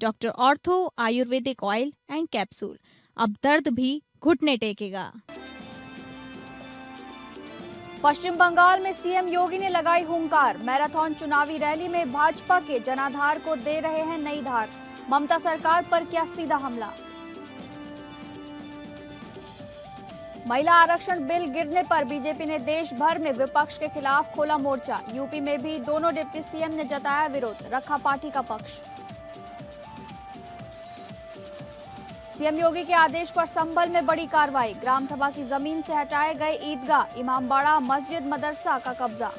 Doctor ortho Ayurvedic oil and capsule. अब दर्द भी घुटने टेकेगा। पश्चिम बंगाल में सीएम योगी ने लगाई हुंकार। मैराथन चुनावी रैली में भाजपा के जनाधार को दे रहे हैं नई धार। ममता सरकार पर किया सीधा हमला। महिला आरक्षण बिल गिरने पर बीजेपी ने देश भर में विपक्ष के खिलाफ खोला मोर्चा। यूपी में भी दोनों डिप्टी सीएम ने जताया विरोध, रखा पार्टी का पक्ष। सीएम योगी के आदेश पर संभल में बड़ी कार्रवाई। ग्राम सभा की जमीन से हटाए गए ईदगाह, इमामबाड़ा, मस्जिद, मदरसा का कब्जा।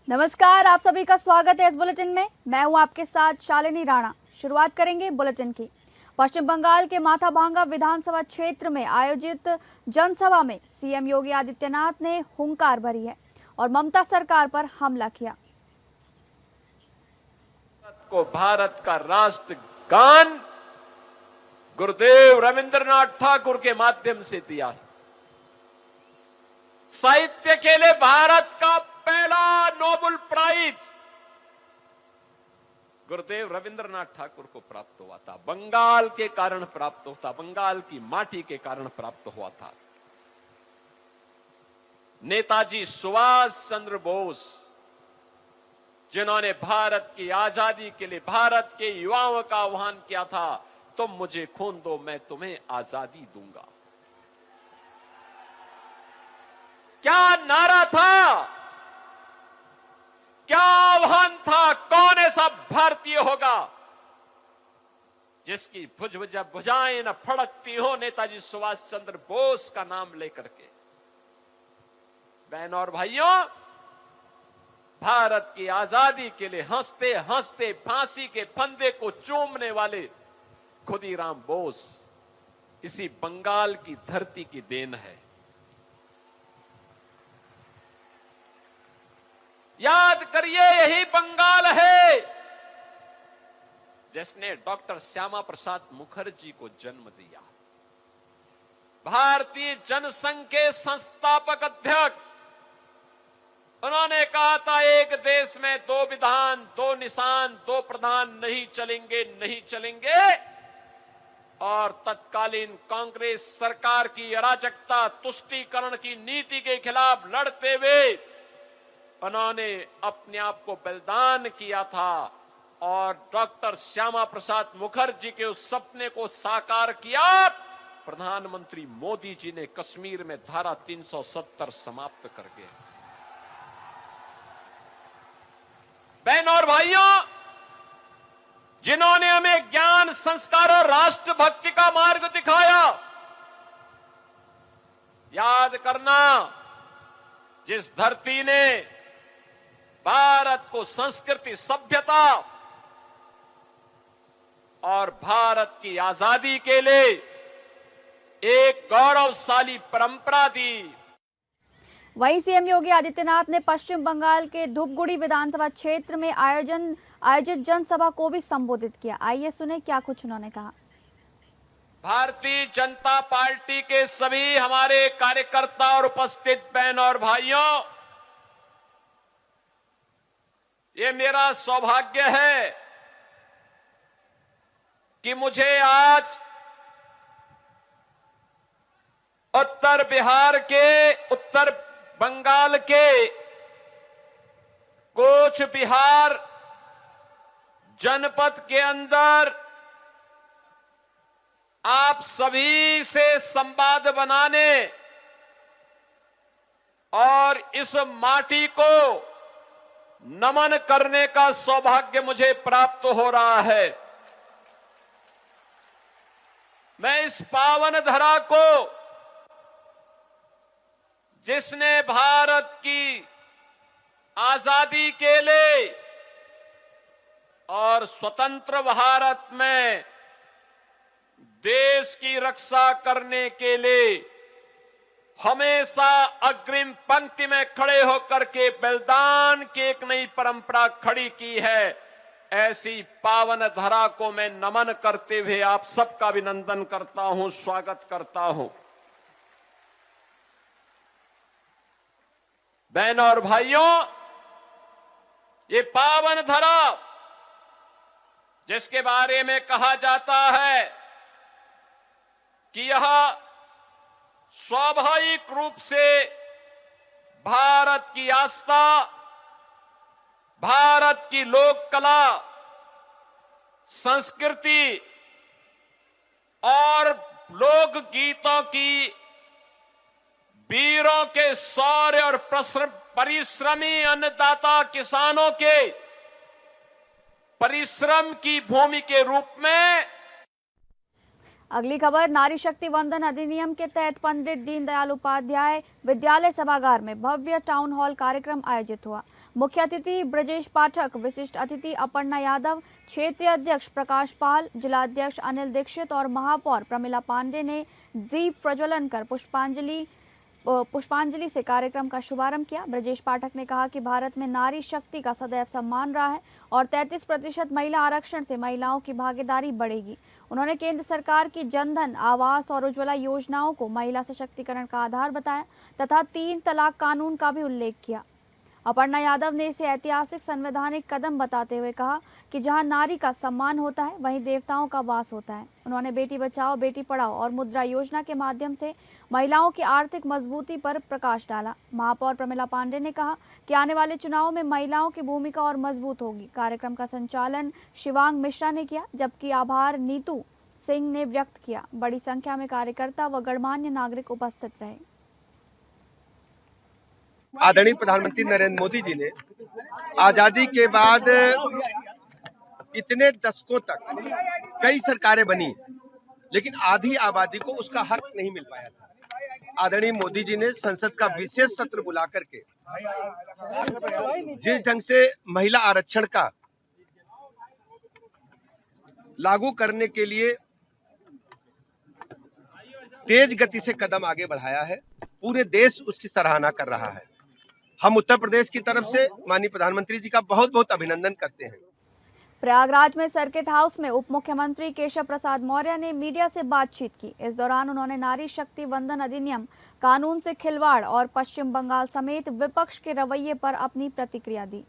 नमस्कार, आप सभी का स्वागत है इस बुलेटिन में। मैं हूं आपके साथ शालिनी राणा। शुरुआत करेंगे बुलेटिन की। पश्चिम बंगाल के माथाभांगा विधानसभा क्षेत्र में आयोजित जनसभा में सीएम योगी आदित्यनाथ ने हुंकार भरी है और ममता सरकार पर हमला किया। को भारत का राष्ट्र गान गुरुदेव रविंद्रनाथ ठाकुर के माध्यम से दिया। साहित्य के लिए भारत का पहला नोबेल प्राइज गुरुदेव रविंद्रनाथ ठाकुर को प्राप्त हुआ था। बंगाल के कारण प्राप्त होता, बंगाल की माटी के कारण प्राप्त हुआ था। नेताजी सुभाष चंद्र बोस, जिन्होंने भारत की आजादी के लिए भारत के युवाओं का आह्वान किया था, तुम मुझे खून दो मैं तुम्हें आजादी दूंगा। क्या नारा था, क्या आह्वान था? कौन ऐसा भारतीय होगा जिसकी भुजाएं न फड़कती हो नेताजी सुभाष चंद्र बोस का नाम लेकर के। बहनों और भाइयों, भारत की आजादी के लिए हंसते हंसते फांसी के फंदे को चूमने वाले खुदीराम बोस इसी बंगाल की धरती की देन है। याद करिए, यही बंगाल है जिसने डॉक्टर श्यामा प्रसाद मुखर्जी को जन्म दिया। भारतीय जनसंघ के संस्थापक अध्यक्ष, उन्होंने कहा था एक देश में दो विधान, दो निशान, दो प्रधान नहीं चलेंगे, नहीं चलेंगे। और तत्कालीन कांग्रेस सरकार की अराजकता, तुष्टीकरण की नीति के खिलाफ लड़ते हुए उन्होंने अपने आप को बलिदान किया था और डॉक्टर श्यामा प्रसाद मुखर्जी के उस सपने को साकार किया। प्रधानमंत्री मोदी जी ने कश्मीर में धारा 370 समाप्त करके। बहनों और भाइयों, जिन्होंने हमें ज्ञान, संस्कार और राष्ट्रभक्ति का मार्ग दिखाया, याद करना, जिस धरती ने भारत को संस्कृति, सभ्यता और भारत की आजादी के लिए एक गौरवशाली परंपरा दी। वहीं सीएम योगी आदित्यनाथ ने पश्चिम बंगाल के धूपगुड़ी विधानसभा क्षेत्र में आयोजित जनसभा को भी संबोधित किया। आइए सुने क्या कुछ उन्होंने कहा। भारतीय जनता पार्टी के सभी हमारे कार्यकर्ता और उपस्थित बहनों और भाइयों, ये मेरा सौभाग्य है कि मुझे आज उत्तर बिहार के, उत्तर बंगाल के कोच बिहार जनपद के अंदर आप सभी से संवाद बनाने और इस माटी को नमन करने का सौभाग्य मुझे प्राप्त हो रहा है। मैं इस पावन धरा को, जिसने भारत की आजादी के लिए और स्वतंत्र भारत में देश की रक्षा करने के लिए हमेशा अग्रिम पंक्ति में खड़े होकर के बलिदान की एक नई परंपरा खड़ी की है, ऐसी पावन धरा को मैं नमन करते हुए आप सबका अभिनंदन करता हूं, स्वागत करता हूं। बहनों और भाइयों, ये पावन धरा जिसके बारे में कहा जाता है कि यह स्वाभाविक रूप से भारत की आस्था, भारत की लोक कला, संस्कृति और लोक गीतों की वीरों के शौर्य और परिश्रमी अन्नदाता किसानों के परिश्रम की भूमि के रूप में। अगली खबर, नारी शक्ति वंदन अधिनियम के तहत पंडित दीनदयाल उपाध्याय विद्यालय सभागार में भव्य टाउन हॉल कार्यक्रम आयोजित हुआ। मुख्य अतिथि ब्रजेश पाठक, विशिष्ट अतिथि अपर्णा यादव, क्षेत्रीय अध्यक्ष प्रकाश पाल, जिला अध्यक्ष अनिल दीक्षित और महापौर प्रमिला पांडे ने दीप प्रज्वलन कर पुष्पांजलि से कार्यक्रम का शुभारंभ किया। ब्रजेश पाठक ने कहा कि भारत में नारी शक्ति का सदैव सम्मान रहा है और 33% महिला आरक्षण से महिलाओं की भागीदारी बढ़ेगी। उन्होंने केंद्र सरकार की जनधन, आवास और उज्ज्वला योजनाओं को महिला सशक्तिकरण का आधार बताया तथा 3 तलाक कानून का भी उल्लेख किया। अपर्णा यादव ने इसे ऐतिहासिक संवैधानिक कदम बताते हुए कहा कि जहां नारी का सम्मान होता है वहीं देवताओं का वास होता है। उन्होंने बेटी बचाओ बेटी पढ़ाओ और मुद्रा योजना के माध्यम से महिलाओं की आर्थिक मजबूती पर प्रकाश डाला। महापौर प्रमिला पांडे ने कहा कि आने वाले चुनावों में महिलाओं की भूमिका और मजबूत होगी। कार्यक्रम का संचालन शिवांग मिश्रा ने किया, जबकि आभार नीतू सिंह ने व्यक्त किया। बड़ी संख्या में कार्यकर्ता व गणमान्य नागरिक उपस्थित रहे। आदरणीय प्रधानमंत्री नरेंद्र मोदी जी ने आजादी के बाद इतने दशकों तक कई सरकारें बनी, लेकिन आधी आबादी को उसका हक नहीं मिल पाया था। आदरणीय मोदी जी ने संसद का विशेष सत्र बुला करके जिस ढंग से महिला आरक्षण का लागू करने के लिए तेज गति से कदम आगे बढ़ाया है, पूरे देश उसकी सराहना कर रहा है। हम उत्तर प्रदेश की तरफ से माननीय प्रधानमंत्री जी का बहुत बहुत अभिनंदन करते हैं। प्रयागराज में सर्किट हाउस में उप मुख्यमंत्री केशव प्रसाद मौर्य ने मीडिया से बातचीत की। इस दौरान उन्होंने नारी शक्ति वंदन अधिनियम, कानून से खिलवाड़ और पश्चिम बंगाल समेत विपक्ष के रवैये पर अपनी प्रतिक्रिया दी।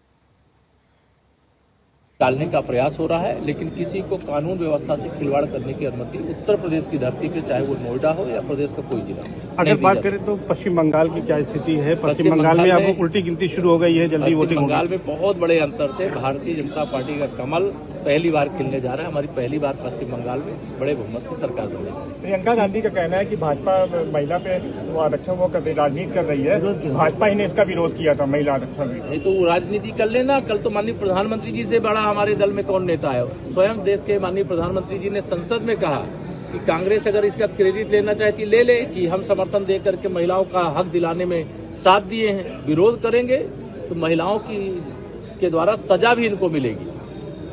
डालने का प्रयास हो रहा है, लेकिन किसी को कानून व्यवस्था से खिलवाड़ करने की अनुमति उत्तर प्रदेश की धरती पे, चाहे वो नोएडा हो या प्रदेश का कोई जिला हो। अगर बात करें तो पश्चिम बंगाल की क्या स्थिति है? पश्चिम बंगाल में अब उल्टी गिनती शुरू हो गई है, जल्दी वोटिंग होगी। बंगाल में बहुत बड़े अंतर से भारतीय जनता पार्टी का कमल पहली बार खिलने जा रहा है। हमारी पहली बार पश्चिम बंगाल में बड़े बहुमत से सरकार बनेगी। प्रियंका गांधी का कहना है कि भाजपा महिला पे वो आरक्षण वो राजनीति कर रही है, भाजपा ही ने इसका विरोध किया था महिला आरक्षण में। नहीं तो राजनीति कर लेना। कल तो माननीय प्रधानमंत्री जी से बड़ा हमारे दल में कौन नेता है? स्वयं देश के माननीय प्रधानमंत्री जी ने संसद में कहा कि कांग्रेस अगर इसका क्रेडिट लेना चाहती ले ले, कि हम समर्थन दे करके महिलाओं का हक दिलाने में साथ दिए हैं। विरोध करेंगे तो महिलाओं के द्वारा सजा भी इनको मिलेगी।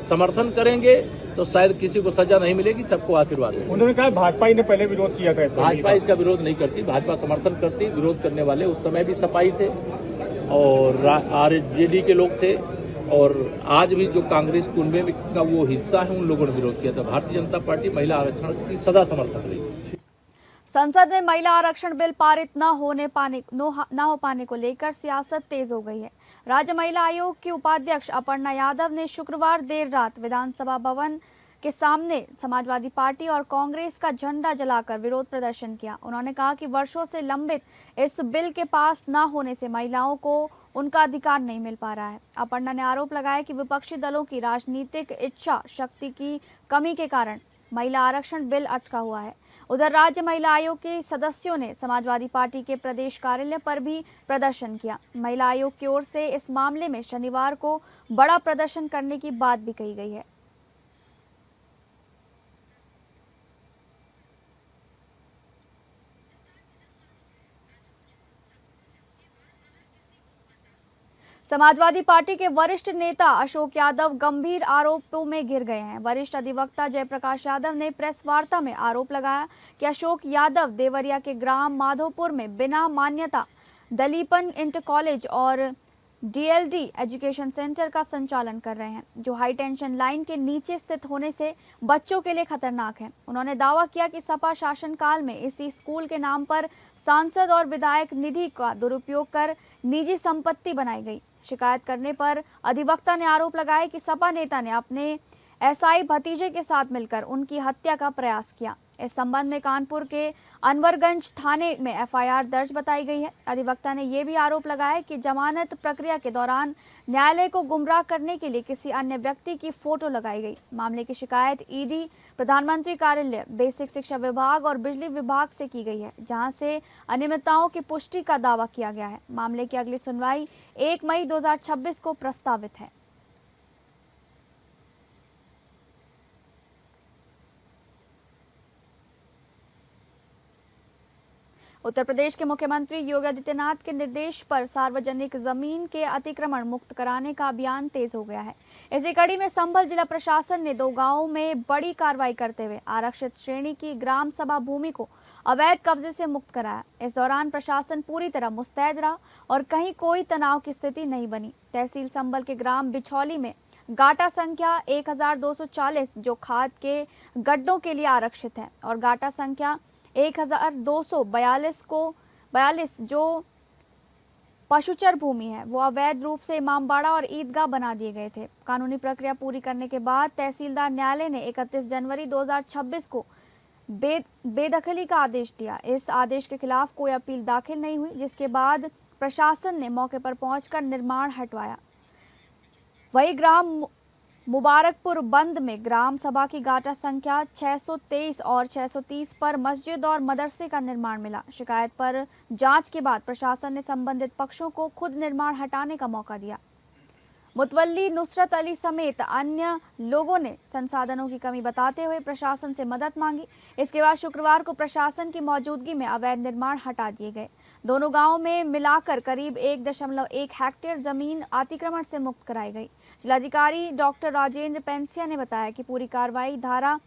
समर्थन करेंगे तो शायद किसी को सजा नहीं मिलेगी, सबको आशीर्वाद मिलेगा। उन्होंने कहा भाजपा ही ने पहले विरोध किया था। भाजपा इसका विरोध नहीं करती, भाजपा समर्थन करती। विरोध करने वाले उस समय भी सपाई थे और आरजेडी के लोग थे, और आज भी जो कांग्रेस कुनबे का वो हिस्सा है उन लोगों ने विरोध किया था। भारतीय जनता पार्टी महिला आरक्षण की सदा समर्थक रही। संसद में महिला आरक्षण बिल पारित न हो पाने को लेकर सियासत तेज हो गई है। राज्य महिला आयोग की उपाध्यक्ष अपर्णा यादव ने शुक्रवार देर रात विधानसभा भवन के सामने समाजवादी पार्टी और कांग्रेस का झंडा जलाकर विरोध प्रदर्शन किया। उन्होंने कहा कि वर्षों से लंबित इस बिल के पास न होने से महिलाओं को उनका अधिकार नहीं मिल पा रहा है। अपर्णा ने आरोप लगाया कि विपक्षी दलों की राजनीतिक इच्छा शक्ति की कमी के कारण महिला आरक्षण बिल अटका हुआ है। उधर राज्य महिला आयोग के सदस्यों ने समाजवादी पार्टी के प्रदेश कार्यालय पर भी प्रदर्शन किया। महिला आयोग की ओर से इस मामले में शनिवार को बड़ा प्रदर्शन करने की बात भी कही गई है। समाजवादी पार्टी के वरिष्ठ नेता अशोक यादव गंभीर आरोपों में घिर गए हैं। वरिष्ठ अधिवक्ता जयप्रकाश यादव ने प्रेस वार्ता में आरोप लगाया कि अशोक यादव देवरिया के ग्राम माधोपुर में बिना मान्यता दलीपन इंटर कॉलेज और DLD एजुकेशन सेंटर का संचालन कर रहे हैं, जो हाई टेंशन लाइन के नीचे स्थित होने से बच्चों के लिए खतरनाक है। उन्होंने दावा किया कि सपा शासनकाल में इसी स्कूल के नाम पर सांसद और विधायक निधि का दुरुपयोग कर निजी संपत्ति बनाई गई। शिकायत करने पर अधिवक्ता ने आरोप लगाया कि सपा नेता ने अपने SI भतीजे के साथ मिलकर उनकी हत्या का प्रयास किया। इस संबंध में कानपुर के अनवरगंज थाने में FIR दर्ज बताई गई है। अधिवक्ता ने यह भी आरोप लगाया कि जमानत प्रक्रिया के दौरान न्यायालय को गुमराह करने के लिए किसी अन्य व्यक्ति की फोटो लगाई गई। मामले की शिकायत ED, प्रधानमंत्री कार्यालय, बेसिक शिक्षा विभाग और बिजली विभाग से की गई है, जहां से अनियमितताओं की पुष्टि का दावा किया गया है। मामले की अगली सुनवाई 1 मई 2026 को प्रस्तावित है। उत्तर प्रदेश के मुख्यमंत्री योगी आदित्यनाथ के निर्देश पर सार्वजनिक जमीन के अतिक्रमण मुक्त कराने का अभियान तेज हो गया है। इसी कड़ी में संभल जिला प्रशासन ने 2 गांवों में बड़ी कार्रवाई करते हुए आरक्षित श्रेणी की ग्राम सभा भूमि को अवैध कब्जे से मुक्त कराया। इस दौरान प्रशासन पूरी तरह मुस्तैद रहा और कहीं कोई तनाव की स्थिति नहीं बनी। तहसील संभल के ग्राम बिछौली में गाटा संख्या 1240 जो खाद के गड्ढों के लिए आरक्षित है और गाटा संख्या 1242 जो पशुचर भूमि है, वो अवैध रूप से इमामबाड़ा और ईदगाह बना दिए गए थे। कानूनी प्रक्रिया पूरी करने के बाद तहसीलदार न्यायालय ने 31 जनवरी 2026 को बेदखली का आदेश दिया। इस आदेश के खिलाफ कोई अपील दाखिल नहीं हुई, जिसके बाद प्रशासन ने मौके पर पहुंचकर निर्माण हटवाया। वही ग्राम मुबारकपुर बंद में ग्राम सभा की गाटा संख्या 623 और 630 पर मस्जिद और मदरसे का निर्माण मिला। शिकायत पर जांच के बाद प्रशासन ने संबंधित पक्षों को खुद निर्माण हटाने का मौका दिया। मुतवल्ली नुसरत अली समेत अन्य लोगों ने संसाधनों की कमी बताते हुए प्रशासन से मदद मांगी। इसके बाद शुक्रवार को प्रशासन की मौजूदगी में अवैध निर्माण हटा दिए गए। दोनों गांवों में मिलाकर करीब 1.1 हेक्टेयर जमीन अतिक्रमण से मुक्त कराई गई। जिलाधिकारी डॉक्टर राजेंद्र पेंसिया ने बताया कि पूरी कार्रवाई धारा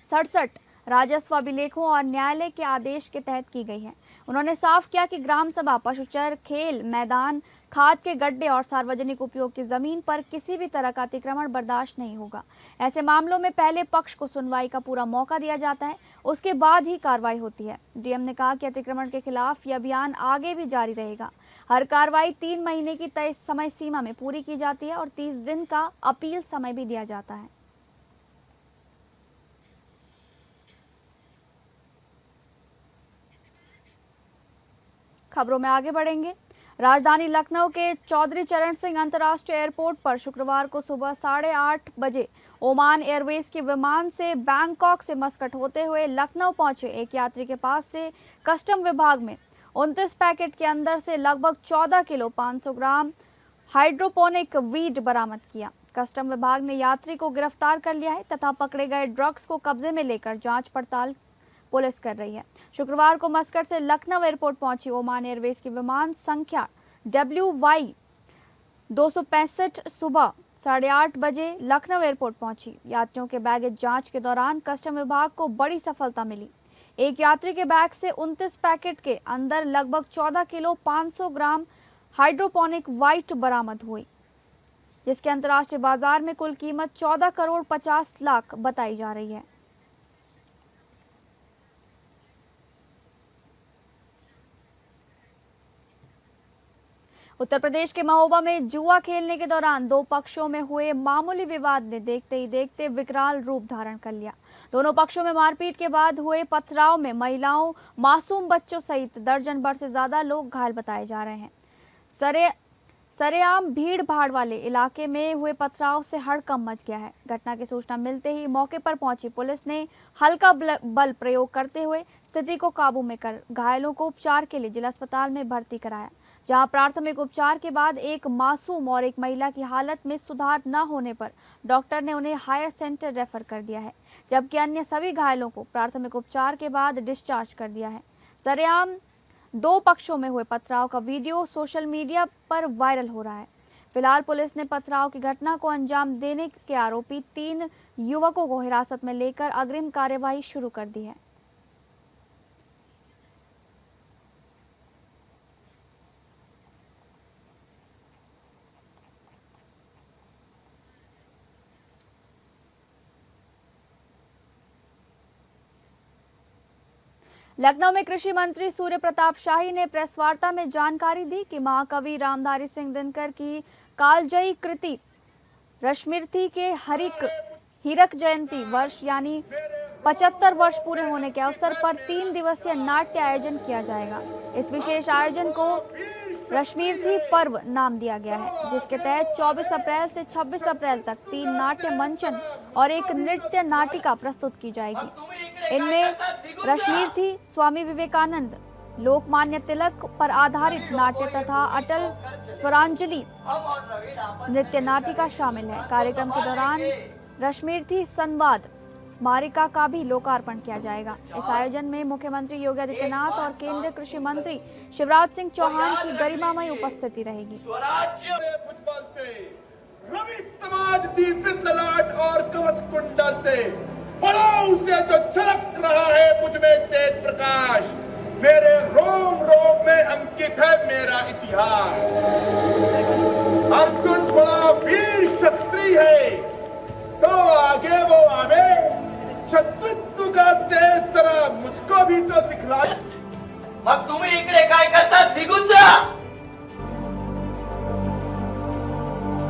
67 राजस्व अभिलेखों और न्यायालय के आदेश के तहत की गई है। उन्होंने साफ किया कि ग्राम सभा, पशुचर, खेल मैदान, खाद के गड्ढे और सार्वजनिक उपयोग की जमीन पर किसी भी तरह का अतिक्रमण बर्दाश्त नहीं होगा। ऐसे मामलों में पहले पक्ष को सुनवाई का पूरा मौका दिया जाता है, उसके बाद ही कार्रवाई होती है। डीएम ने कहा कि अतिक्रमण के खिलाफ यह अभियान आगे भी जारी रहेगा। हर कार्रवाई 3 महीने की तय समय सीमा में पूरी की जाती है और 30 दिन का अपील समय भी दिया जाता है। खबरों में आगे बढ़ेंगे। राजधानी लखनऊ के चौधरी चरण सिंह अंतर्राष्ट्रीय एयरपोर्ट पर शुक्रवार को सुबह 8:30 बजे ओमान एयरवेज के विमान से बैंकॉक से मस्कट होते हुए लखनऊ पहुंचे एक यात्री के पास से कस्टम विभाग में 29 पैकेट के अंदर से लगभग 14 किलो 500 ग्राम हाइड्रोपोनिक वीड बरामद किया। कस्टम विभाग ने यात्री को गिरफ्तार कर लिया है तथा पकड़े गए ड्रग्स को कब्जे में लेकर जांच पड़ताल पुलिस कर रही है। शुक्रवार को मस्कट से लखनऊ एयरपोर्ट पहुंची ओमान एयरवेज की विमान संख्या WY 265 सुबह 8:30 बजे लखनऊ एयरपोर्ट पहुंची। यात्रियों के बैगेज जांच के दौरान कस्टम विभाग को बड़ी सफलता मिली। एक यात्री के बैग से 29 पैकेट के अंदर लगभग 14 किलो 500 ग्राम हाइड्रोपोनिक वाइट बरामद हुई, जिसके अंतर्राष्ट्रीय बाजार में कुल कीमत 14 करोड़ 50 लाख बताई जा रही है। उत्तर प्रदेश के महोबा में जुआ खेलने के दौरान 2 पक्षों में हुए मामूली विवाद ने देखते ही देखते विकराल रूप धारण कर लिया। दोनों पक्षों में मारपीट के बाद हुए पथराव में महिलाओं, मासूम बच्चों सहित दर्जन भर से ज्यादा लोग घायल बताए जा रहे हैं। सरेआम भीड़ भाड़ वाले इलाके में हुए पथराव से हड़कंप मच गया है। घटना की सूचना मिलते ही मौके पर पहुंची पुलिस ने हल्का बल प्रयोग करते हुए स्थिति को काबू में कर घायलों को उपचार के लिए जिला अस्पताल में भर्ती कराया, जहां प्राथमिक उपचार के बाद एक मासूम और एक महिला की हालत में सुधार न होने पर डॉक्टर ने उन्हें हायर सेंटर रेफर कर दिया है, जबकि अन्य सभी घायलों को प्राथमिक उपचार के बाद डिस्चार्ज कर दिया है। सरेआम 2 पक्षों में हुए पथराव का वीडियो सोशल मीडिया पर वायरल हो रहा है। फिलहाल पुलिस ने पथराव की घटना को अंजाम देने के आरोपी 3 युवकों को हिरासत में लेकर अग्रिम कार्यवाही शुरू कर दी है। लखनऊ में कृषि मंत्री सूर्य प्रताप शाही ने प्रेस वार्ता में जानकारी दी कि महाकवि रामधारी सिंह दिनकर की कालजयी कृति रश्मिरथी के हीरक जयंती वर्ष यानी 75 वर्ष पूरे होने के अवसर पर 3 दिवसीय नाट्य आयोजन किया जाएगा। इस विशेष आयोजन को रश्मिरथी पर्व नाम दिया गया है, जिसके तहत 24 अप्रैल से 26 अप्रैल तक 3 नाट्य मंचन और एक नृत्य नाटिका प्रस्तुत की जाएगी। इनमें रश्मिरथी, स्वामी विवेकानंद, लोकमान्य तिलक पर आधारित नाट्य तथा अटल स्वरांजलि नृत्य नाटिका शामिल है। कार्यक्रम के दौरान रश्मिरथी संवाद स्मारिका का भी लोकार्पण किया जाएगा। इस आयोजन में मुख्यमंत्री योगी आदित्यनाथ और केंद्रीय कृषि मंत्री शिवराज सिंह चौहान की गरिमामयी उपस्थिति रहेगी। रवि समाज दीपित ललाट और कवच कुंडल से बड़ा उसे जो झलक रहा है मुझ में तेज प्रकाश, मेरे रोम रोम में अंकित है मेरा इतिहास। अर्जुन बड़ा वीर क्षत्रिय है, तो आगे वो आवे, शत्रुत्व का तेज तरह मुझको भी तो दिखला। मग तुम्ही इकडे काय करता? निघून जा।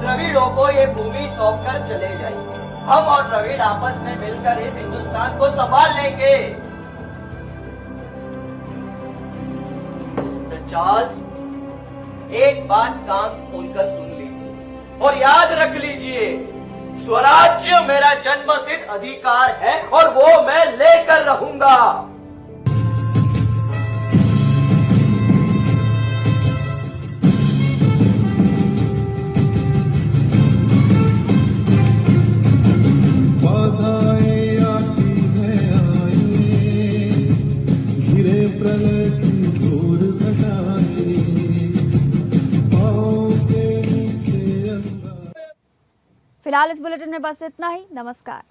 द्रविड़ों को ये भूमि सौंपकर चले जाएंगे। हम और द्रविड़ आपस में मिलकर इस हिंदुस्तान को संभाल लेंगे। मिस्टर चार्ल्स, एक बात कान खोलकर सुन लीजिए और याद रख लीजिए, स्वराज्य मेरा जन्मसिद्ध अधिकार है और वो मैं लेकर रहूंगा। फिलहाल इस बुलेटिन में बस इतना ही। नमस्कार।